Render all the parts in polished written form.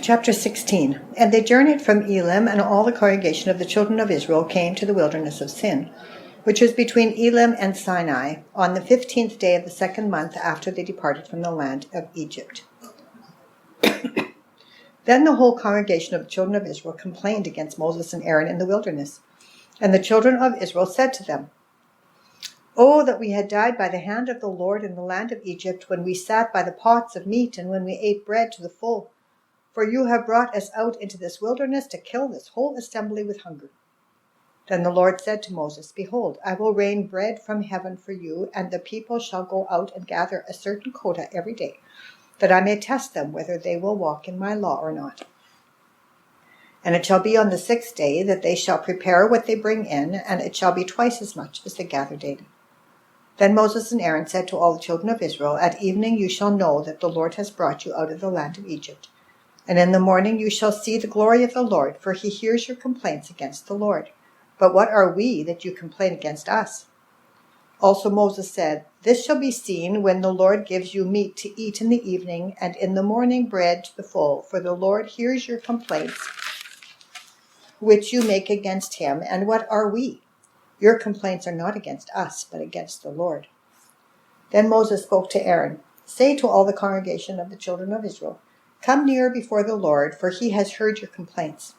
Chapter 16. And they journeyed from Elim, and all the congregation of the children of Israel came to the wilderness of Sin, which was between Elim and Sinai, on the 15th day of the second month after they departed from the land of Egypt. Then the whole congregation of the children of Israel complained against Moses and Aaron in the wilderness. And the children of Israel said to them, "Oh, that we had died by the hand of the Lord in the land of Egypt, when we sat by the pots of meat, and when we ate bread to the full. For you have brought us out into this wilderness to kill this whole assembly with hunger." Then the Lord said to Moses, "Behold, I will rain bread from heaven for you, and the people shall go out and gather a certain quota every day, that I may test them whether they will walk in my law or not. And it shall be on the 6th day that they shall prepare what they bring in, and it shall be twice as much as they gather daily." Then Moses and Aaron said to all the children of Israel, "At evening you shall know that the Lord has brought you out of the land of Egypt. And in the morning you shall see the glory of the Lord, for he hears your complaints against the Lord. But what are we that you complain against us?" Also Moses said, "This shall be seen when the Lord gives you meat to eat in the evening, and in the morning bread to the full, for the Lord hears your complaints which you make against him. And what are we? Your complaints are not against us, but against the Lord." Then Moses spoke to Aaron, "Say to all the congregation of the children of Israel, 'Come near before the Lord, for he has heard your complaints.'"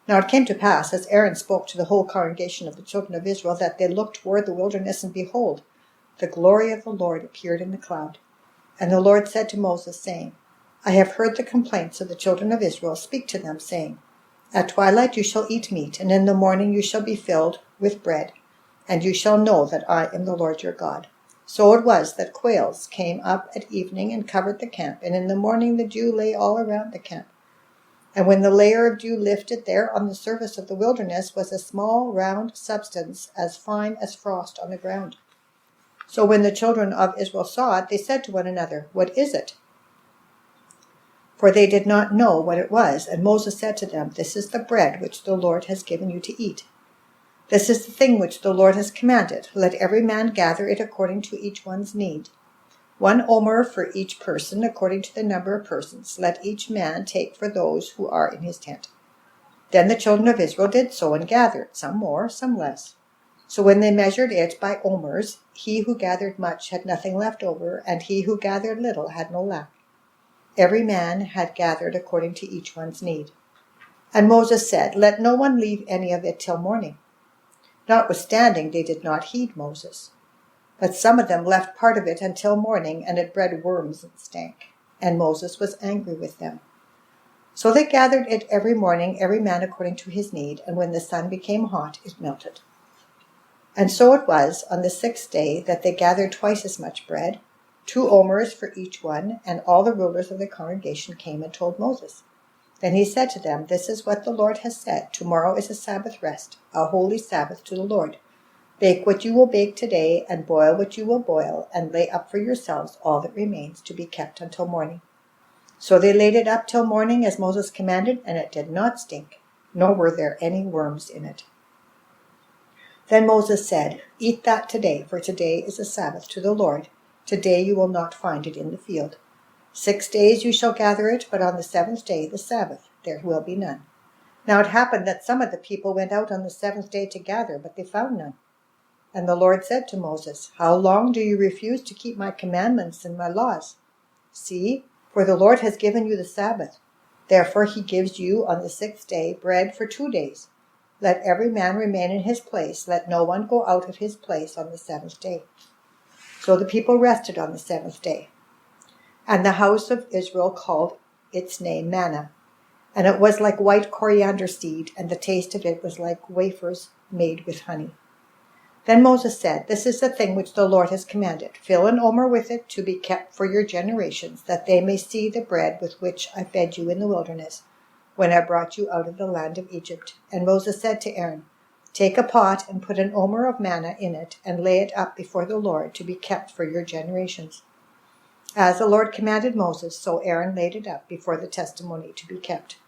Now it came to pass, as Aaron spoke to the whole congregation of the children of Israel, that they looked toward the wilderness, and behold, the glory of the Lord appeared in the cloud. And the Lord said to Moses, saying, "I have heard the complaints of the children of Israel. Speak to them, saying, At twilight you shall eat meat, and in the morning you shall be filled with bread, and you shall know that I am the Lord your God." So it was that quails came up at evening and covered the camp, and in the morning the dew lay all around the camp. And when the layer of dew lifted, there on the surface of the wilderness was a small round substance as fine as frost on the ground. So when the children of Israel saw it, they said to one another, "What is it?" For they did not know what it was. And Moses said to them, "This is the bread which the Lord has given you to eat. This is the thing which the Lord has commanded. Let every man gather it according to each one's need. 1 omer for each person, according to the number of persons. Let each man take for those who are in his tent." Then the children of Israel did so, and gathered, some more, some less. So when they measured it by omers, he who gathered much had nothing left over, and he who gathered little had no lack. Every man had gathered according to each one's need. And Moses said, "Let no one leave any of it till morning." Notwithstanding, they did not heed Moses. But some of them left part of it until morning, and it bred worms and stank. And Moses was angry with them. So they gathered it every morning, every man according to his need, and when the sun became hot, it melted. And so it was on the 6th day that they gathered twice as much bread, 2 omers for each one, and all the rulers of the congregation came and told Moses. Then he said to them, "This is what the Lord has said. Tomorrow is a Sabbath rest, a holy Sabbath to the Lord. Bake what you will bake today, and boil what you will boil, and lay up for yourselves all that remains to be kept until morning." So they laid it up till morning as Moses commanded, and it did not stink, nor were there any worms in it. Then Moses said, "Eat that today, for today is a Sabbath to the Lord. Today you will not find it in the field. 6 days you shall gather it, but on the 7th day, the Sabbath, there will be none." Now it happened that some of the people went out on the 7th day to gather, but they found none. And the Lord said to Moses, "How long do you refuse to keep my commandments and my laws? See, for the Lord has given you the Sabbath. Therefore he gives you on the 6th day bread for 2 days. Let every man remain in his place. Let no one go out of his place on the 7th day." So the people rested on the 7th day. And the house of Israel called its name manna. And it was like white coriander seed, and the taste of it was like wafers made with honey. Then Moses said, "This is the thing which the Lord has commanded. Fill an omer with it to be kept for your generations, that they may see the bread with which I fed you in the wilderness, when I brought you out of the land of Egypt." And Moses said to Aaron, "Take a pot and put an omer of manna in it, and lay it up before the Lord to be kept for your generations." As the Lord commanded Moses, so Aaron laid it up before the testimony to be kept.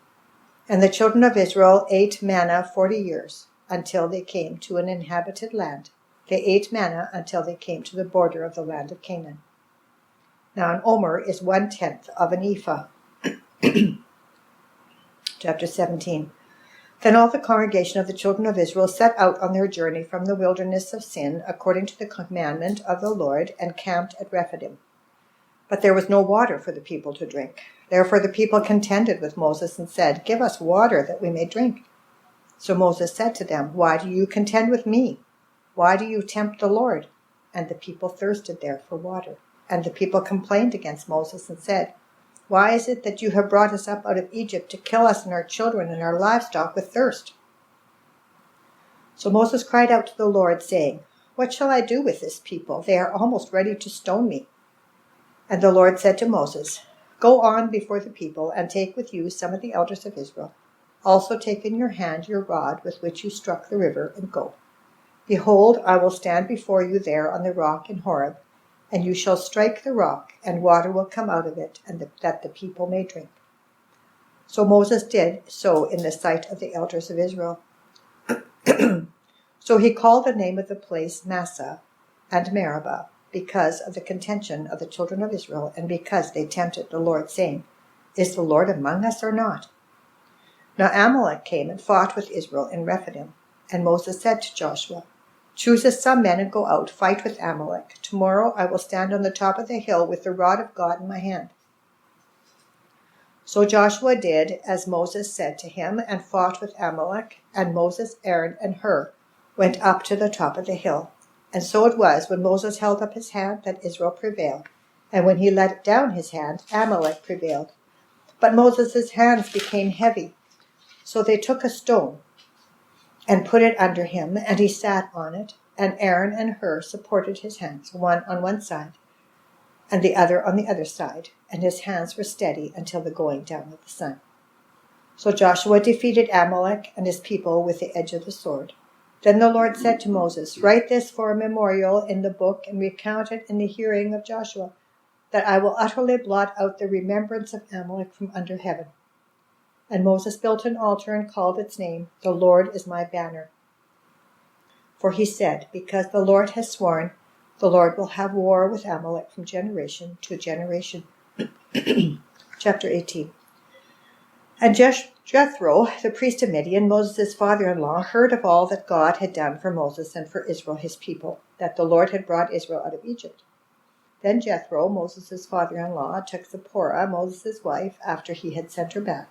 And the children of Israel ate manna 40 years, until they came to an inhabited land. They ate manna until they came to the border of the land of Canaan. Now an omer is 1/10 of an ephah. Chapter 17. Then all the congregation of the children of Israel set out on their journey from the wilderness of Sin, according to the commandment of the Lord, and camped at Rephidim. But there was no water for the people to drink. Therefore the people contended with Moses and said, "Give us water that we may drink." So Moses said to them, "Why do you contend with me? Why do you tempt the Lord?" And the people thirsted there for water. And the people complained against Moses and said, "Why is it that you have brought us up out of Egypt to kill us and our children and our livestock with thirst?" So Moses cried out to the Lord, saying, "What shall I do with this people? They are almost ready to stone me." And the Lord said to Moses, "Go on before the people, and take with you some of the elders of Israel. Also take in your hand your rod with which you struck the river, and go. Behold, I will stand before you there on the rock in Horeb, and you shall strike the rock, and water will come out of it, and that the people may drink." So Moses did so in the sight of the elders of Israel. So he called the name of the place Massah and Meribah, because of the contention of the children of Israel, and because they tempted the Lord, saying, "Is the Lord among us or not?" Now Amalek came and fought with Israel in Rephidim. And Moses said to Joshua, "Choose us some men and go out, fight with Amalek. Tomorrow I will stand on the top of the hill with the rod of God in my hand." So Joshua did as Moses said to him, and fought with Amalek, and Moses, Aaron, and Hur went up to the top of the hill. And so it was, when Moses held up his hand, that Israel prevailed, and when he let down his hand, Amalek prevailed. But Moses' hands became heavy, so they took a stone and put it under him, and he sat on it, and Aaron and Hur supported his hands, one on one side, and the other on the other side, and his hands were steady until the going down of the sun. So Joshua defeated Amalek and his people with the edge of the sword. Then the Lord said to Moses, "Write this for a memorial in the book, and recount it in the hearing of Joshua, that I will utterly blot out the remembrance of Amalek from under heaven." And Moses built an altar and called its name, "The Lord is my banner." For he said, "Because the Lord has sworn, the Lord will have war with Amalek from generation to generation." Chapter 18. And Jethro, the priest of Midian, Moses' father-in-law, heard of all that God had done for Moses and for Israel his people, that the Lord had brought Israel out of Egypt. Then Jethro, Moses' father-in-law, took Zipporah, Moses' wife, after he had sent her back,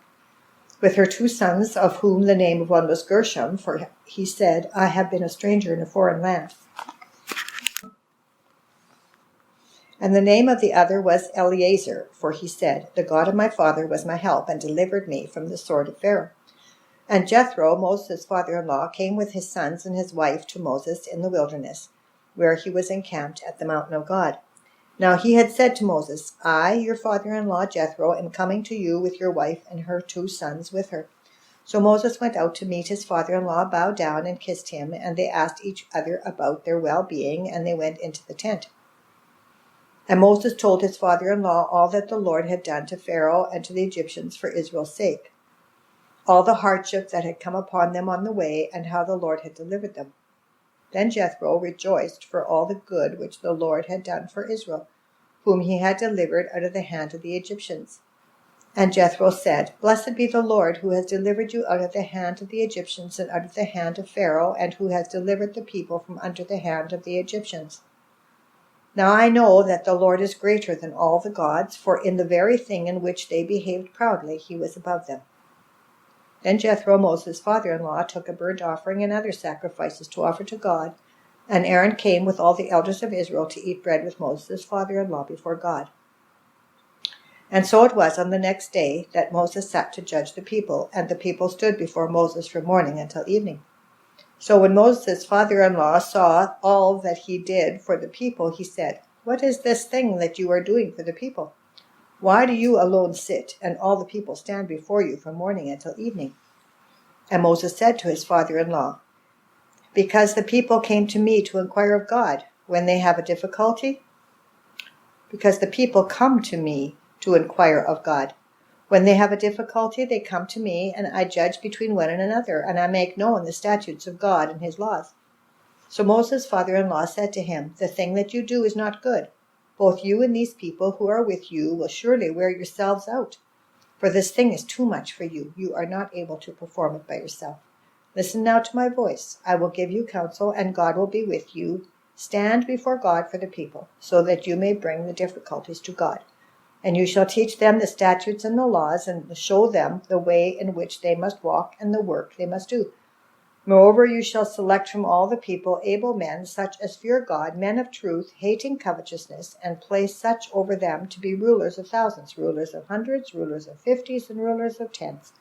with her 2 sons, of whom the name of one was Gershom, for he said, "I have been a stranger in a foreign land." And the name of the other was Eleazar, for he said, "The God of my father was my help, and delivered me from the sword of Pharaoh." And Jethro, Moses' father-in-law, came with his sons and his wife to Moses in the wilderness, where he was encamped at the mountain of God. Now he had said to Moses, "I, your father-in-law Jethro, am coming to you with your wife and her 2 sons with her." So Moses went out to meet his father-in-law, bowed down and kissed him, and they asked each other about their well-being, and they went into the tent. And Moses told his father-in-law all that the Lord had done to Pharaoh and to the Egyptians for Israel's sake, all the hardship that had come upon them on the way, and how the Lord had delivered them. Then Jethro rejoiced for all the good which the Lord had done for Israel, whom he had delivered out of the hand of the Egyptians. And Jethro said, "Blessed be the Lord, who has delivered you out of the hand of the Egyptians and out of the hand of Pharaoh, and who has delivered the people from under the hand of the Egyptians. Now I know that the Lord is greater than all the gods, for in the very thing in which they behaved proudly, he was above them." Then Jethro, Moses' father-in-law, took a burnt offering and other sacrifices to offer to God, and Aaron came with all the elders of Israel to eat bread with Moses' father-in-law before God. And so it was on the next day that Moses sat to judge the people, and the people stood before Moses from morning until evening. So when Moses' father-in-law saw all that he did for the people, he said, "What is this thing that you are doing for the people? Why do you alone sit, and all the people stand before you from morning until evening?" And Moses said to his father-in-law, "Because the people came to me to inquire of God when they have a difficulty." Because the people come to me to inquire of God. When they have a difficulty, they come to me, and I judge between one and another, and I make known the statutes of God and his laws. So Moses' father-in-law said to him, "The thing that you do is not good. Both you and these people who are with you will surely wear yourselves out. For this thing is too much for you. You are not able to perform it by yourself. Listen now to my voice. I will give you counsel, and God will be with you. Stand before God for the people, so that you may bring the difficulties to God. And you shall teach them the statutes and the laws, and show them the way in which they must walk and the work they must do. Moreover, you shall select from all the people able men, such as fear God, men of truth, hating covetousness, and place such over them to be rulers of thousands, rulers of hundreds, rulers of 50s, and rulers of 10s.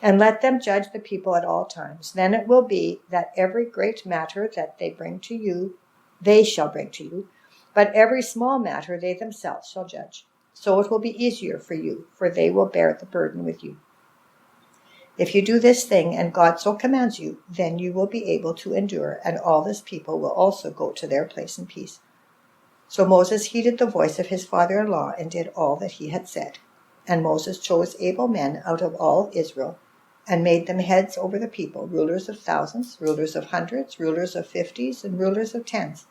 And let them judge the people at all times. Then it will be that every great matter that they shall bring to you, but every small matter they themselves shall judge. So it will be easier for you, for they will bear the burden with you. If you do this thing, and God so commands you, then you will be able to endure, and all this people will also go to their place in peace. So Moses heeded the voice of his father-in-law and did all that he had said. And Moses chose able men out of all Israel, and made them heads over the people, rulers of thousands, rulers of hundreds, rulers of 50s, and rulers of 10s.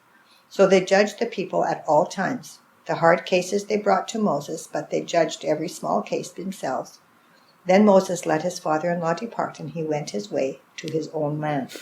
So they judged the people at all times. The hard cases they brought to Moses, but they judged every small case themselves. Then Moses let his father-in-law depart, and he went his way to his own land.